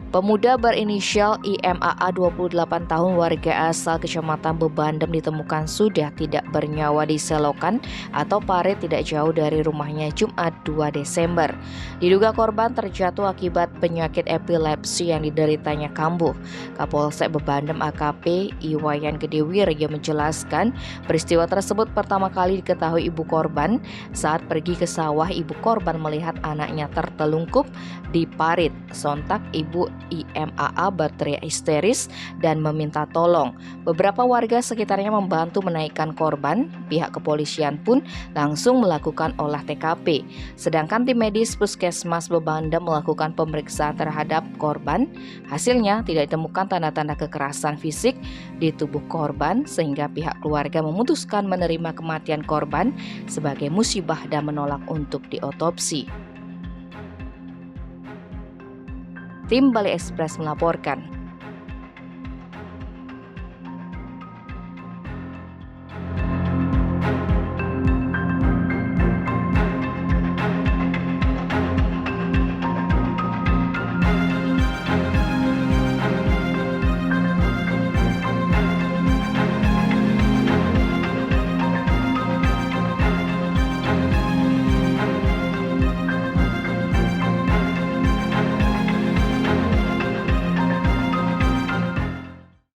Pemuda berinisial IMAA 28 tahun warga asal Kecamatan Bebandem ditemukan sudah tidak bernyawa di selokan atau parit tidak jauh dari rumahnya Jumat 2 Desember. Diduga korban terjatuh akibat penyakit epilepsi yang dideritanya kambuh. Kapolsek Bebandem AKP Iwayan Gedewirya menjelaskan peristiwa tersebut pertama kali diketahui ibu korban saat pergi ke sawah. Ibu korban melihat anaknya tertelungkup di parit. Sontak ibu IMAA berteriak histeris dan meminta tolong. Beberapa warga sekitarnya membantu menaikkan korban. Pihak kepolisian pun langsung melakukan olah TKP. Sedangkan tim medis Puskesmas Bebandem melakukan pemeriksaan terhadap korban. Hasilnya tidak ditemukan tanda-tanda kekerasan fisik di tubuh korban sehingga pihak keluarga memutuskan menerima kematian korban sebagai musibah dan menolak untuk diotopsi. Tim Bali Express melaporkan.